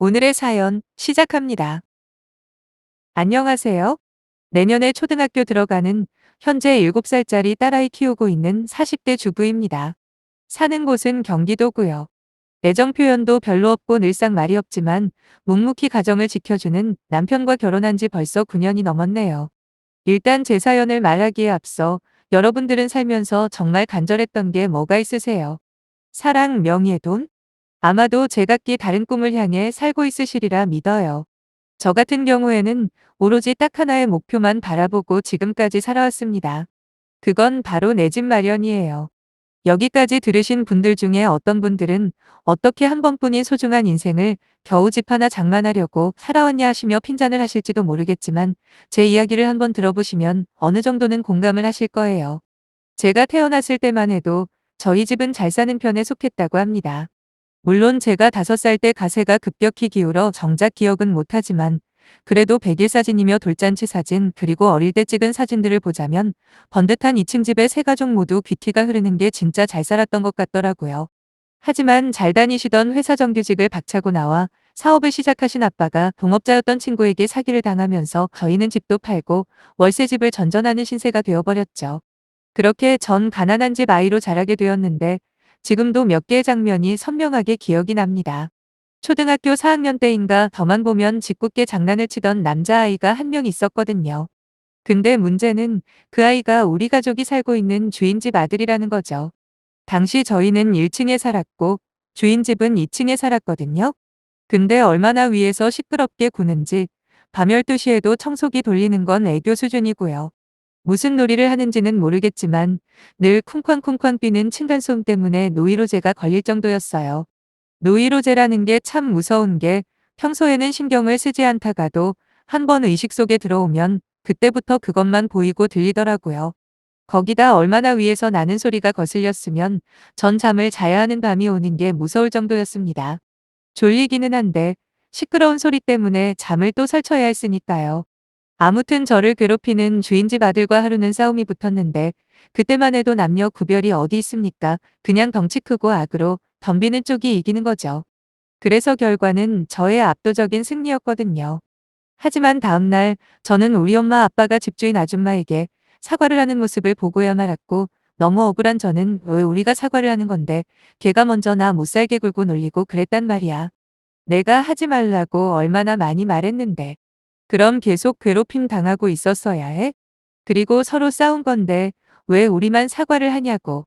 오늘의 사연 시작합니다. 안녕하세요. 내년에 초등학교 들어가는 현재 7살짜리 딸아이 키우고 있는 40대 주부입니다. 사는 곳은 경기도고요. 애정 표현도 별로 없고 늘상 말이 없지만 묵묵히 가정을 지켜주는 남편과 결혼한 지 벌써 9년이 넘었네요. 일단 제 사연을 말하기에 앞서 여러분들은 살면서 정말 간절했던 게 뭐가 있으세요? 사랑, 명예, 돈? 아마도 제각기 다른 꿈을 향해 살고 있으시리라 믿어요. 저 같은 경우에는 오로지 딱 하나의 목표만 바라보고 지금까지 살아왔습니다. 그건 바로 내 집 마련이에요. 여기까지 들으신 분들 중에 어떤 분들은 어떻게 한 번뿐인 소중한 인생을 겨우 집 하나 장만하려고 살아왔냐 하시며 핀잔을 하실지도 모르겠지만 제 이야기를 한번 들어보시면 어느 정도는 공감을 하실 거예요. 제가 태어났을 때만 해도 저희 집은 잘 사는 편에 속했다고 합니다. 물론 제가 5살 때 가세가 급격히 기울어 정작 기억은 못하지만 그래도 100일 사진이며 돌잔치 사진 그리고 어릴 때 찍은 사진들을 보자면 번듯한 2층 집에 세 가족 모두 귀티가 흐르는 게 진짜 잘 살았던 것 같더라고요. 하지만 잘 다니시던 회사 정규직을 박차고 나와 사업을 시작하신 아빠가 동업자였던 친구에게 사기를 당하면서 저희는 집도 팔고 월세집을 전전하는 신세가 되어버렸죠. 그렇게 전 가난한 집 아이로 자라게 되었는데 지금도 몇 개의 장면이 선명하게 기억이 납니다. 초등학교 4학년 때인가 저만 보면 짓궂게 장난을 치던 남자아이가 한 명 있었거든요. 근데 문제는 그 아이가 우리 가족이 살고 있는 주인집 아들이라는 거죠. 당시 저희는 1층에 살았고 주인집은 2층에 살았거든요. 근데 얼마나 위에서 시끄럽게 구는지 밤 12시에도 청소기 돌리는 건 애교 수준이고요. 무슨 놀이를 하는지는 모르겠지만 늘 쿵쾅쿵쾅 뛰는 층간소음 때문에 노이로제가 걸릴 정도였어요. 노이로제라는 게 참 무서운 게 평소에는 신경을 쓰지 않다가도 한 번 의식 속에 들어오면 그때부터 그것만 보이고 들리더라고요. 거기다 얼마나 위에서 나는 소리가 거슬렸으면 전 잠을 자야 하는 밤이 오는 게 무서울 정도였습니다. 졸리기는 한데 시끄러운 소리 때문에 잠을 또 설쳐야 했으니까요. 아무튼 저를 괴롭히는 주인집 아들과 하루는 싸움이 붙었는데 그때만 해도 남녀 구별이 어디 있습니까? 그냥 덩치 크고 악으로 덤비는 쪽이 이기는 거죠. 그래서 결과는 저의 압도적인 승리였거든요. 하지만 다음날 저는 우리 엄마 아빠가 집주인 아줌마에게 사과를 하는 모습을 보고야 말았고 너무 억울한 저는 왜 우리가 사과를 하는 건데 걔가 먼저 나 못살게 굴고 놀리고 그랬단 말이야. 내가 하지 말라고 얼마나 많이 말했는데. 그럼 계속 괴롭힘 당하고 있었어야 해? 그리고 서로 싸운 건데 왜 우리만 사과를 하냐고.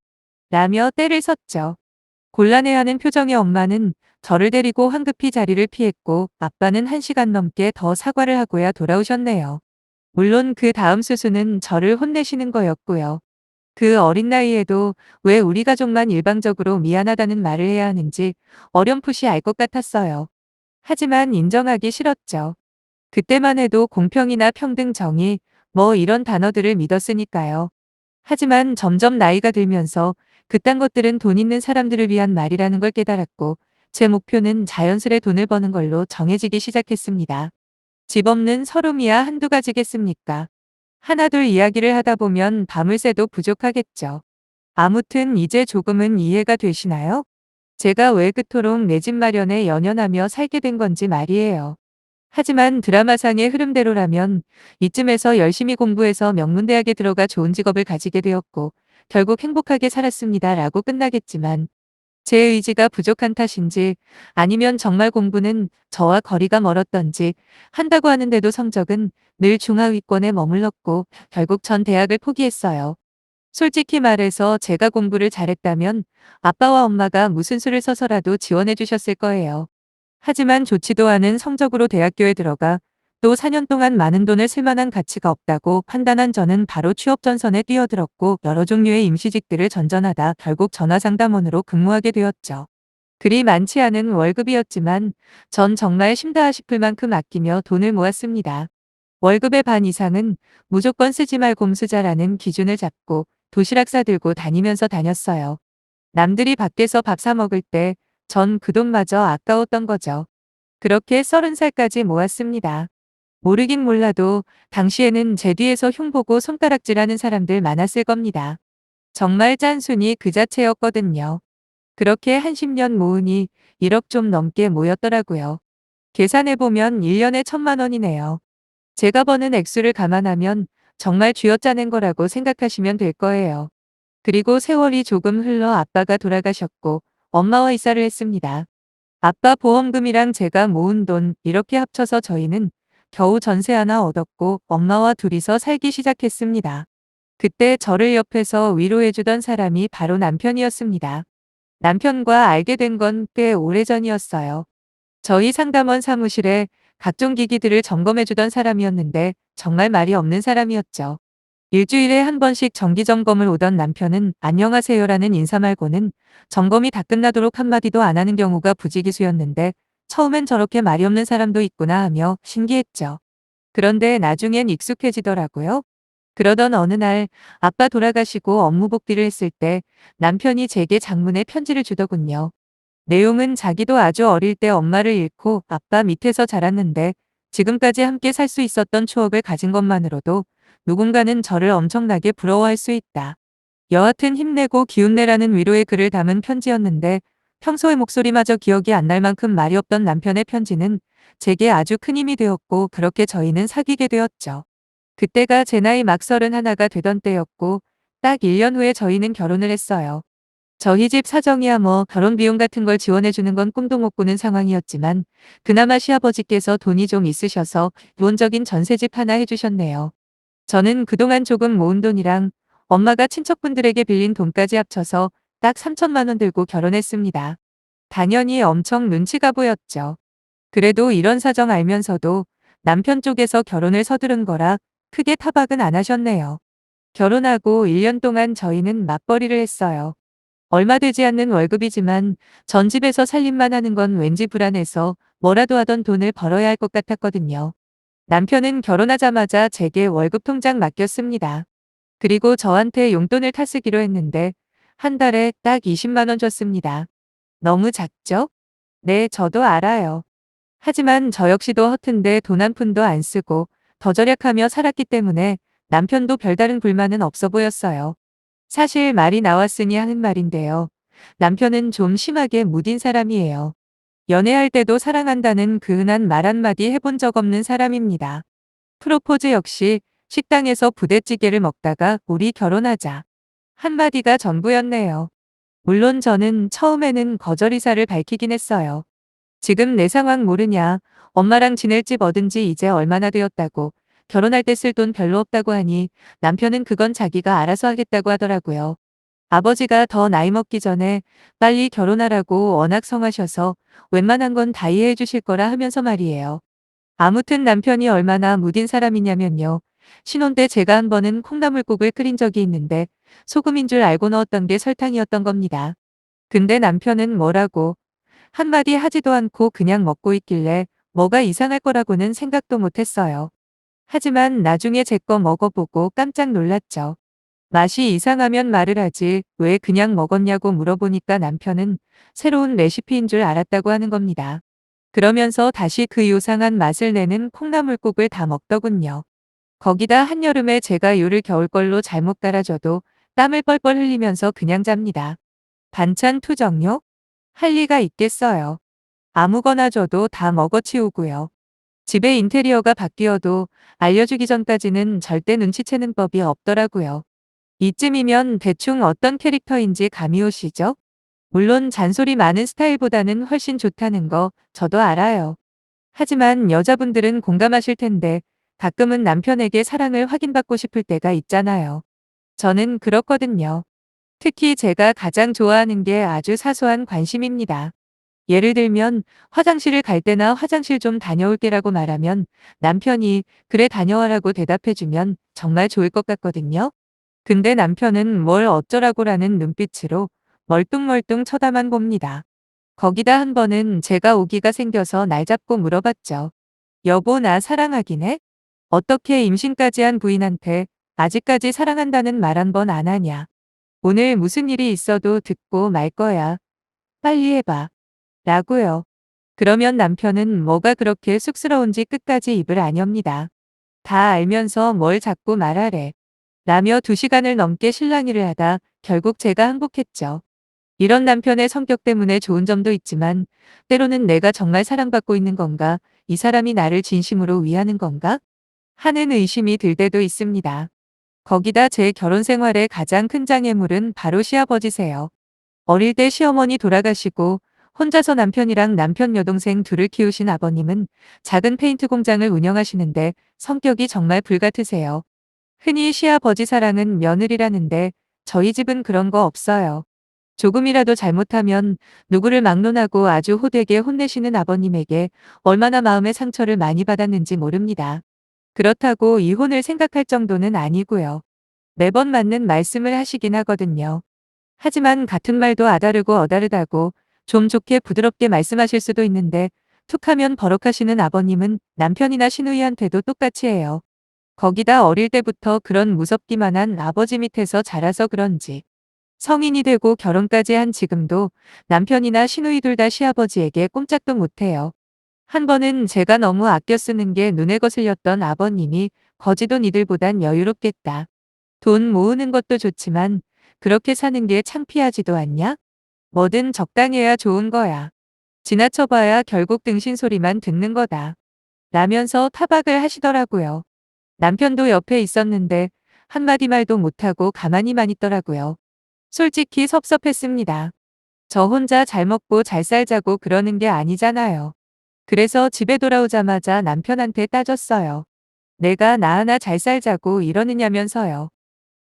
라며 떼를 썼죠. 곤란해하는 표정의 엄마는 저를 데리고 황급히 자리를 피했고 아빠는 1시간 넘게 더 사과를 하고야 돌아오셨네요. 물론 그 다음 수순은 저를 혼내시는 거였고요. 그 어린 나이에도 왜 우리 가족만 일방적으로 미안하다는 말을 해야 하는지 어렴풋이 알 것 같았어요. 하지만 인정하기 싫었죠. 그때만 해도 공평이나 평등 정의, 뭐 이런 단어들을 믿었으니까요. 하지만 점점 나이가 들면서 그딴 것들은 돈 있는 사람들을 위한 말이라는 걸 깨달았고, 제 목표는 자연스레 돈을 버는 걸로 정해지기 시작했습니다. 집 없는 서름이야 한두 가지겠습니까? 하나둘 이야기를 하다 보면 밤을 새도 부족하겠죠. 아무튼 이제 조금은 이해가 되시나요? 제가 왜 그토록 내 집 마련에 연연하며 살게 된 건지 말이에요. 하지만 드라마상의 흐름대로라면 이쯤에서 열심히 공부해서 명문대학에 들어가 좋은 직업을 가지게 되었고 결국 행복하게 살았습니다라고 끝나겠지만 제 의지가 부족한 탓인지 아니면 정말 공부는 저와 거리가 멀었던지 한다고 하는데도 성적은 늘 중하위권에 머물렀고 결국 전 대학을 포기했어요. 솔직히 말해서 제가 공부를 잘했다면 아빠와 엄마가 무슨 수를 써서라도 지원해 주셨을 거예요. 하지만 좋지도 않은 성적으로 대학교에 들어가 또 4년 동안 많은 돈을 쓸 만한 가치가 없다고 판단한 저는 바로 취업 전선에 뛰어들었고 여러 종류의 임시직들을 전전하다 결국 전화상담원으로 근무하게 되었죠. 그리 많지 않은 월급이었지만 전 정말 심다하 싶을 만큼 아끼며 돈을 모았습니다. 월급의 반 이상은 무조건 쓰지 말 곰수자라는 기준을 잡고 도시락 싸들고 다니면서 다녔어요. 남들이 밖에서 밥 사 먹을 때 전 그 돈마저 아까웠던 거죠. 그렇게 30살까지 모았습니다. 모르긴 몰라도 당시에는 제 뒤에서 흉보고 손가락질하는 사람들 많았을 겁니다. 정말 짠순이 그 자체였거든요. 그렇게 한 10년 모으니 1억 좀 넘게 모였더라고요. 계산해보면 1년에 1,000만 원이네요. 제가 버는 액수를 감안하면 정말 쥐어짜낸 거라고 생각하시면 될 거예요. 그리고 세월이 조금 흘러 아빠가 돌아가셨고 엄마와 이사를 했습니다. 아빠 보험금이랑 제가 모은 돈 이렇게 합쳐서 저희는 겨우 전세 하나 얻었고 엄마와 둘이서 살기 시작했습니다. 그때 저를 옆에서 위로해주던 사람이 바로 남편이었습니다. 남편과 알게 된 건 꽤 오래전이었어요. 저희 상담원 사무실에 각종 기기들을 점검해주던 사람이었는데 정말 말이 없는 사람이었죠. 일주일에 한 번씩 정기점검을 오던 남편은 안녕하세요라는 인사 말고는 점검이 다 끝나도록 한마디도 안 하는 경우가 부지기수였는데 처음엔 저렇게 말이 없는 사람도 있구나 하며 신기했죠. 그런데 나중엔 익숙해지더라고요. 그러던 어느 날 아빠 돌아가시고 업무 복귀를 했을 때 남편이 제게 장문의 편지를 주더군요. 내용은 자기도 아주 어릴 때 엄마를 잃고 아빠 밑에서 자랐는데 지금까지 함께 살 수 있었던 추억을 가진 것만으로도 누군가는 저를 엄청나게 부러워할 수 있다. 여하튼 힘내고 기운내라는 위로의 글을 담은 편지였는데 평소의 목소리마저 기억이 안 날 만큼 말이 없던 남편의 편지는 제게 아주 큰 힘이 되었고 그렇게 저희는 사귀게 되었죠. 그때가 제 나이 막 31가 되던 때였고 딱 1년 후에 저희는 결혼을 했어요. 저희 집 사정이야 뭐 결혼 비용 같은 걸 지원해주는 건 꿈도 못 꾸는 상황이었지만 그나마 시아버지께서 돈이 좀 있으셔서 기본적인 전셋집 하나 해주셨네요. 저는 그동안 조금 모은 돈이랑 엄마가 친척분들에게 빌린 돈까지 합쳐서 딱 3천만 원 들고 결혼했습니다. 당연히 엄청 눈치가 보였죠. 그래도 이런 사정 알면서도 남편 쪽에서 결혼을 서두른 거라 크게 타박은 안 하셨네요. 결혼하고 1년 동안 저희는 맞벌이를 했어요. 얼마 되지 않는 월급이지만 전 집에서 살림만 하는 건 왠지 불안해서 뭐라도 하던 돈을 벌어야 할 것 같았거든요. 남편은 결혼하자마자 제게 월급 통장 맡겼습니다. 그리고 저한테 용돈을 타쓰기로 했는데 한 달에 딱 20만 원 줬습니다. 너무 작죠? 네, 저도 알아요. 하지만 저 역시도 허튼데 돈 한 푼도 안 쓰고 더 절약하며 살았기 때문에 남편도 별다른 불만은 없어 보였어요. 사실 말이 나왔으니 하는 말인데요. 남편은 좀 심하게 무딘 사람이에요. 연애할 때도 사랑한다는 그 흔한 말 한마디 해본 적 없는 사람입니다. 프로포즈 역시 식당에서 부대찌개를 먹다가 우리 결혼하자. 한마디가 전부였네요. 물론 저는 처음에는 거절 의사를 밝히긴 했어요. 지금 내 상황 모르냐. 엄마랑 지낼 집 얻은지 이제 얼마나 되었다고. 결혼할 때 쓸 돈 별로 없다고 하니 남편은 그건 자기가 알아서 하겠다고 하더라고요. 아버지가 더 나이 먹기 전에 빨리 결혼하라고 워낙 성하셔서 웬만한 건 다 이해해 주실 거라 하면서 말이에요. 아무튼 남편이 얼마나 무딘 사람이냐면요. 신혼 때 제가 한 번은 콩나물국을 끓인 적이 있는데 소금인 줄 알고 넣었던 게 설탕이었던 겁니다. 근데 남편은 뭐라고 한마디 하지도 않고 그냥 먹고 있길래 뭐가 이상할 거라고는 생각도 못했어요. 하지만 나중에 제 거 먹어보고 깜짝 놀랐죠. 맛이 이상하면 말을 하지 왜 그냥 먹었냐고 물어보니까 남편은 새로운 레시피인 줄 알았다고 하는 겁니다. 그러면서 다시 그 요상한 맛을 내는 콩나물국을 다 먹더군요. 거기다 한여름에 제가 요를 겨울 걸로 잘못 갈아줘도 땀을 뻘뻘 흘리면서 그냥 잡니다. 반찬 투정요? 할 리가 있겠어요. 아무거나 줘도 다 먹어치우고요. 집에 인테리어가 바뀌어도 알려주기 전까지는 절대 눈치채는 법이 없더라고요. 이쯤이면 대충 어떤 캐릭터인지 감이 오시죠? 물론 잔소리 많은 스타일보다는 훨씬 좋다는 거 저도 알아요. 하지만 여자분들은 공감하실 텐데 가끔은 남편에게 사랑을 확인받고 싶을 때가 있잖아요. 저는 그렇거든요. 특히 제가 가장 좋아하는 게 아주 사소한 관심입니다. 예를 들면 화장실을 갈 때나 화장실 좀 다녀올게라고 말하면 남편이 그래 다녀와라고 대답해주면 정말 좋을 것 같거든요. 근데 남편은 뭘 어쩌라고라는 눈빛으로 멀뚱멀뚱 쳐다만 봅니다. 거기다 한 번은 제가 오기가 생겨서 날 잡고 물어봤죠. 여보 나 사랑하긴 해? 어떻게 임신까지 한 부인한테 아직까지 사랑한다는 말 한 번 안 하냐. 오늘 무슨 일이 있어도 듣고 말 거야. 빨리 해봐. 라고요. 그러면 남편은 뭐가 그렇게 쑥스러운지 끝까지 입을 안 엽니다. 다 알면서 뭘 자꾸 말하래. 라며 2시간을 넘게 실랑이를 하다 결국 제가 항복했죠. 이런 남편의 성격 때문에 좋은 점도 있지만 때로는 내가 정말 사랑받고 있는 건가? 이 사람이 나를 진심으로 위하는 건가? 하는 의심이 들 때도 있습니다. 거기다 제 결혼 생활의 가장 큰 장애물은 바로 시아버지세요. 어릴 때 시어머니 돌아가시고 혼자서 남편이랑 남편 여동생 둘을 키우신 아버님은 작은 페인트 공장을 운영하시는데 성격이 정말 불같으세요. 흔히 시아버지 사랑은 며느리라는데 저희 집은 그런 거 없어요. 조금이라도 잘못하면 누구를 막론하고 아주 호되게 혼내시는 아버님에게 얼마나 마음의 상처를 많이 받았는지 모릅니다. 그렇다고 이혼을 생각할 정도는 아니고요. 매번 맞는 말씀을 하시긴 하거든요. 하지만 같은 말도 아다르고 어다르다고 좀 좋게 부드럽게 말씀하실 수도 있는데 툭하면 버럭하시는 아버님은 남편이나 시누이한테도 똑같이 해요. 거기다 어릴 때부터 그런 무섭기만 한 아버지 밑에서 자라서 그런지 성인이 되고 결혼까지 한 지금도 남편이나 시누이 둘 다 시아버지에게 꼼짝도 못해요. 한 번은 제가 너무 아껴 쓰는 게 눈에 거슬렸던 아버님이 거지돈 이들보단 여유롭겠다. 돈 모으는 것도 좋지만 그렇게 사는 게 창피하지도 않냐? 뭐든 적당해야 좋은 거야. 지나쳐봐야 결국 등신 소리만 듣는 거다. 라면서 타박을 하시더라고요. 남편도 옆에 있었는데 한마디 말도 못하고 가만히만 있더라고요. 솔직히 섭섭했습니다. 저 혼자 잘 먹고 잘 살자고 그러는 게 아니잖아요. 그래서 집에 돌아오자마자 남편한테 따졌어요. 내가 나 하나 잘 살자고 이러느냐면서요.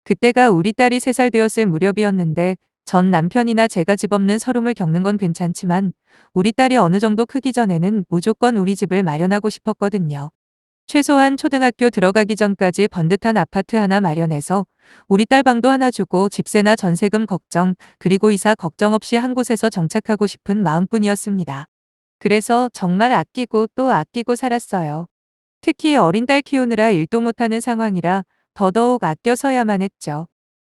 그때가 우리 딸이 3살 되었을 무렵이었는데 전 남편이나 제가 집 없는 서름을 겪는 건 괜찮지만 우리 딸이 어느 정도 크기 전에는 무조건 우리 집을 마련하고 싶었거든요. 최소한 초등학교 들어가기 전까지 번듯한 아파트 하나 마련해서 우리 딸 방도 하나 주고 집세나 전세금 걱정, 그리고 이사 걱정 없이 한 곳에서 정착하고 싶은 마음뿐이었습니다. 그래서 정말 아끼고 또 아끼고 살았어요. 특히 어린 딸 키우느라 일도 못하는 상황이라 더더욱 아껴 서야만 했죠.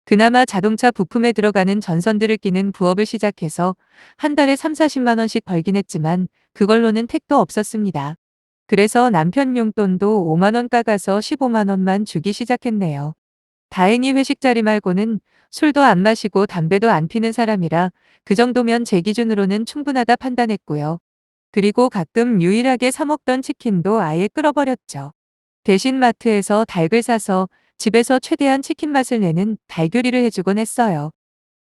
그나마 자동차 부품에 들어가는 전선들을 끼는 부업을 시작해서 한 달에 3, 40만 원씩 벌긴 했지만 그걸로는 택도 없었습니다. 그래서 남편 용돈도 5만 원 깎아서 15만 원만 주기 시작했네요. 다행히 회식 자리 말고는 술도 안 마시고 담배도 안 피는 사람이라 그 정도면 제 기준으로는 충분하다 판단했고요. 그리고 가끔 유일하게 사 먹던 치킨도 아예 끌어버렸죠. 대신 마트에서 닭을 사서 집에서 최대한 치킨 맛을 내는 달교리를 해주곤 했어요.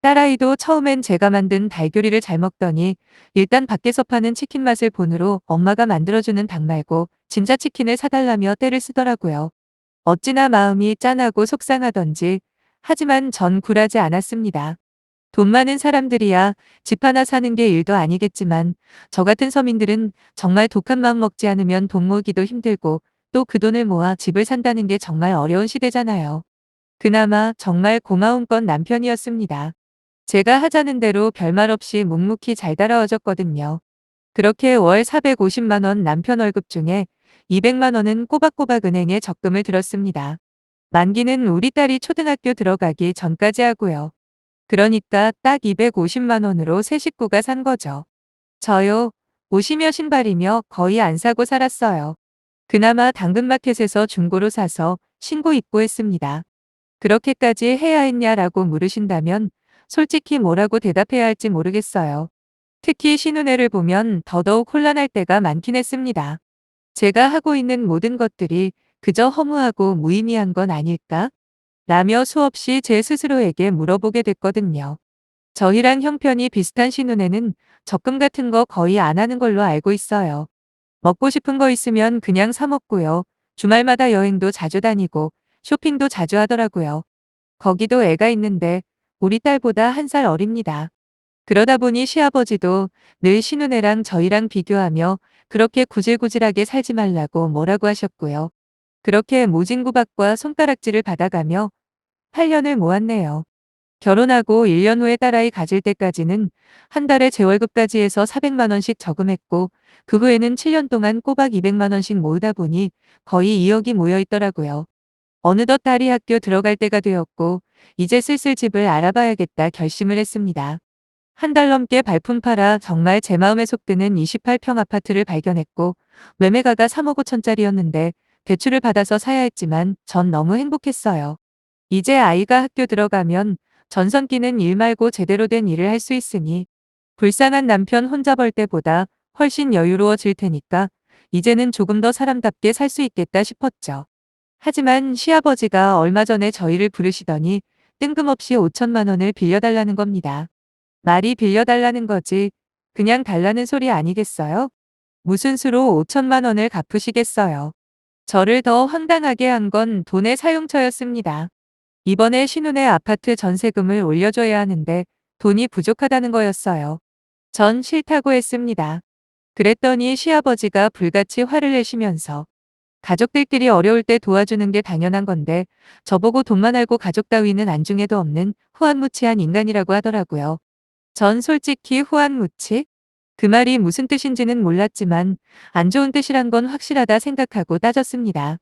딸아이도 처음엔 제가 만든 달교리를 잘 먹더니 일단 밖에서 파는 치킨 맛을 본으로 엄마가 만들어주는 닭 말고 진짜 치킨을 사달라며 떼를 쓰더라고요. 어찌나 마음이 짠하고 속상하던지 하지만 전 굴하지 않았습니다. 돈 많은 사람들이야 집 하나 사는 게 일도 아니겠지만 저 같은 서민들은 정말 독한 마음 먹지 않으면 돈 모으기도 힘들고 또 그 돈을 모아 집을 산다는 게 정말 어려운 시대잖아요. 그나마 정말 고마운 건 남편이었습니다. 제가 하자는 대로 별말 없이 묵묵히 잘 따라와줬거든요. 그렇게 월 450만 원 남편 월급 중에 200만 원은 꼬박꼬박 은행에 적금을 들었습니다. 만기는 우리 딸이 초등학교 들어가기 전까지 하고요. 그러니까 딱 250만 원으로 새 식구가 산 거죠. 저요, 옷이며 신발이며 거의 안 사고 살았어요. 그나마 당근마켓에서 중고로 사서 신고 입고 했습니다. 그렇게까지 해야 했냐라고 물으신다면 솔직히 뭐라고 대답해야 할지 모르겠어요. 특히 신혼애를 보면 더더욱 혼란할 때가 많긴 했습니다. 제가 하고 있는 모든 것들이 그저 허무하고 무의미한 건 아닐까? 라며 수없이 제 스스로에게 물어보게 됐거든요. 저희랑 형편이 비슷한 신혼애는 적금 같은 거 거의 안 하는 걸로 알고 있어요. 먹고 싶은 거 있으면 그냥 사 먹고요. 주말마다 여행도 자주 다니고 쇼핑도 자주 하더라고요. 거기도 애가 있는데 우리 딸보다 1살 어립니다. 그러다 보니 시아버지도 늘 신혼애랑 저희랑 비교하며 그렇게 구질구질하게 살지 말라고 뭐라고 하셨고요. 그렇게 모진구박과 손가락질을 받아가며 8년을 모았네요. 결혼하고 1년 후에 딸아이 가질 때까지는 한 달에 제 월급까지 해서 400만 원씩 저금했고 그 후에는 7년 동안 꼬박 200만 원씩 모으다 보니 거의 2억이 모여 있더라고요. 어느덧 딸이 학교 들어갈 때가 되었고 이제 슬슬 집을 알아봐야겠다 결심을 했습니다. 한 달 넘게 발품 팔아 정말 제 마음에 속 드는 28평 아파트를 발견했고 매매가가 3억 5천짜리였는데 대출을 받아서 사야 했지만 전 너무 행복했어요. 이제 아이가 학교 들어가면 전성기는 일 말고 제대로 된 일을 할 수 있으니 불쌍한 남편 혼자 벌 때보다 훨씬 여유로워질 테니까 이제는 조금 더 사람답게 살 수 있겠다 싶었죠. 하지만 시아버지가 얼마 전에 저희를 부르시더니 뜬금없이 5천만 원을 빌려달라는 겁니다. 말이 빌려달라는 거지 그냥 달라는 소리 아니겠어요? 무슨 수로 5천만 원을 갚으시겠어요? 저를 더 황당하게 한 건 돈의 사용처였습니다. 이번에 신혼의 아파트 전세금을 올려줘야 하는데 돈이 부족하다는 거였어요. 전 싫다고 했습니다. 그랬더니 시아버지가 불같이 화를 내시면서 가족들끼리 어려울 때 도와주는 게 당연한 건데 저보고 돈만 알고 가족 따위는 안중에도 없는 후한무치한 인간이라고 하더라고요. 전 솔직히 후한무치? 그 말이 무슨 뜻인지는 몰랐지만 안 좋은 뜻이란 건 확실하다 생각하고 따졌습니다.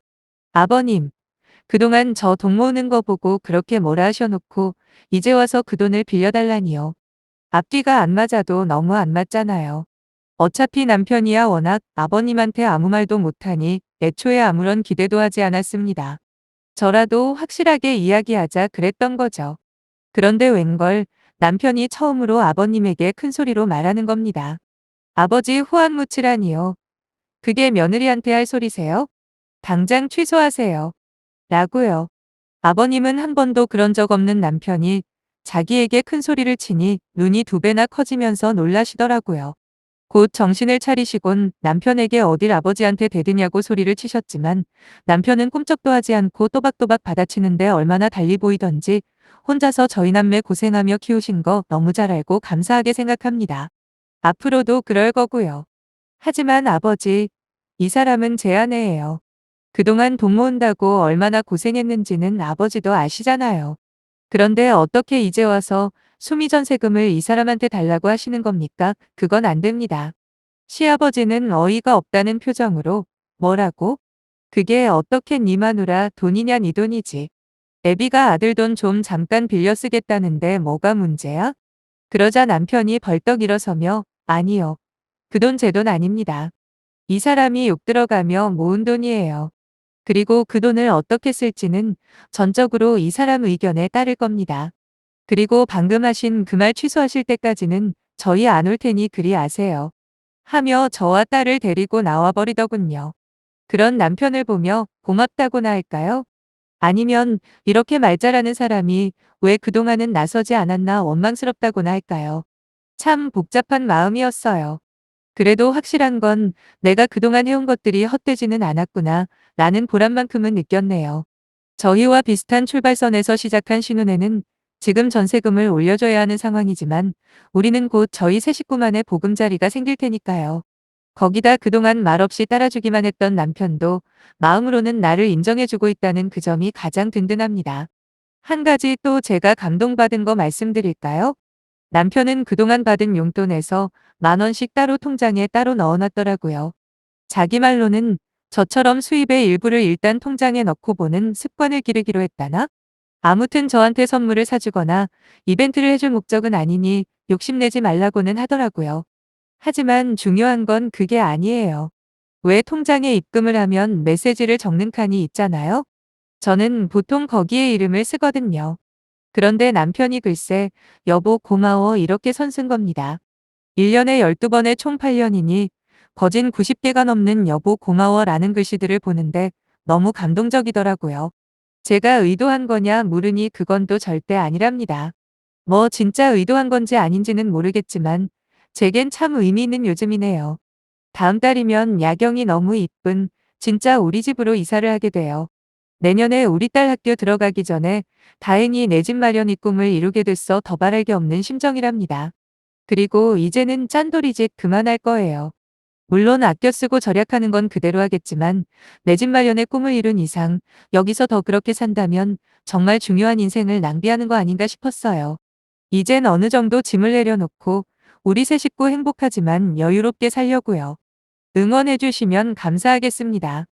아버님, 그동안 저 돈 모으는 거 보고 그렇게 뭐라 하셔놓고 이제 와서 그 돈을 빌려달라니요. 앞뒤가 안 맞아도 너무 안 맞잖아요. 어차피 남편이야 워낙 아버님한테 아무 말도 못하니 애초에 아무런 기대도 하지 않았습니다. 저라도 확실하게 이야기하자 그랬던 거죠. 그런데 웬걸 남편이 처음으로 아버님에게 큰 소리로 말하는 겁니다. 아버지 후한무치라니요. 그게 며느리한테 할 소리세요? 당장 취소하세요. 라고요. 아버님은 한 번도 그런 적 없는 남편이 자기에게 큰 소리를 치니 눈이 두 배나 커지면서 놀라시더라고요. 곧 정신을 차리시곤 남편에게 어딜 아버지한테 대드냐고 소리를 치셨지만 남편은 꿈쩍도 하지 않고 또박또박 받아치는데 얼마나 달리 보이던지 혼자서 저희 남매 고생하며 키우신 거 너무 잘 알고 감사하게 생각합니다. 앞으로도 그럴 거고요. 하지만 아버지, 이 사람은 제 아내예요. 그동안 돈 모은다고 얼마나 고생했는지는 아버지도 아시잖아요. 그런데 어떻게 이제 와서 수미전세금을 이 사람한테 달라고 하시는 겁니까? 그건 안 됩니다. 시아버지는 어이가 없다는 표정으로 뭐라고? 그게 어떻게 네 마누라 돈이냐 네 돈이지. 애비가 아들 돈 좀 잠깐 빌려 쓰겠다는데 뭐가 문제야? 그러자 남편이 벌떡 일어서며 아니요. 그 돈 제 돈 아닙니다. 이 사람이 욕 들어가며 모은 돈이에요. 그리고 그 돈을 어떻게 쓸지는 전적으로 이 사람 의견에 따를 겁니다. 그리고 방금 하신 그 말 취소하실 때까지는 저희 안 올 테니 그리 아세요. 하며 저와 딸을 데리고 나와 버리더군요. 그런 남편을 보며 고맙다고나 할까요? 아니면 이렇게 말 잘하는 사람이 왜 그동안은 나서지 않았나 원망스럽다고나 할까요? 참 복잡한 마음이었어요. 그래도 확실한 건 내가 그동안 해온 것들이 헛되지는 않았구나 라는 보람만큼은 느꼈네요. 저희와 비슷한 출발선에서 시작한 신혼에는 지금 전세금을 올려줘야 하는 상황이지만 우리는 곧 저희 세 식구만의 보금자리가 생길 테니까요. 거기다 그동안 말없이 따라주기만 했던 남편도 마음으로는 나를 인정해주고 있다는 그 점이 가장 든든합니다. 한 가지 또 제가 감동받은 거 말씀드릴까요? 남편은 그동안 받은 용돈에서 10,000원씩 따로 통장에 따로 넣어놨더라고요. 자기 말로는 저처럼 수입의 일부를 일단 통장에 넣고 보는 습관을 기르기로 했다나? 아무튼 저한테 선물을 사주거나 이벤트를 해줄 목적은 아니니 욕심내지 말라고는 하더라고요. 하지만 중요한 건 그게 아니에요. 왜 통장에 입금을 하면 메시지를 적는 칸이 있잖아요? 저는 보통 거기에 이름을 쓰거든요. 그런데 남편이 글쎄 여보 고마워 이렇게 선쓴 겁니다. 1년에 12번에 총 8년이니 거진 90개가 넘는 여보 고마워라는 글씨들을 보는데 너무 감동적이더라고요. 제가 의도한 거냐 물으니 그건 또 절대 아니랍니다. 뭐 진짜 의도한 건지 아닌지는 모르겠지만 제겐 참 의미 있는 요즘이네요. 다음 달이면 야경이 너무 이쁜 진짜 우리 집으로 이사를 하게 돼요. 내년에 우리 딸 학교 들어가기 전에 다행히 내 집 마련의 꿈을 이루게 돼서 더 바랄 게 없는 심정이랍니다. 그리고 이제는 짠돌이짓 그만할 거예요. 물론 아껴 쓰고 절약하는 건 그대로 하겠지만 내 집 마련의 꿈을 이룬 이상 여기서 더 그렇게 산다면 정말 중요한 인생을 낭비하는 거 아닌가 싶었어요. 이젠 어느 정도 짐을 내려놓고 우리 세 식구 행복하지만 여유롭게 살려고요. 응원해 주시면 감사하겠습니다.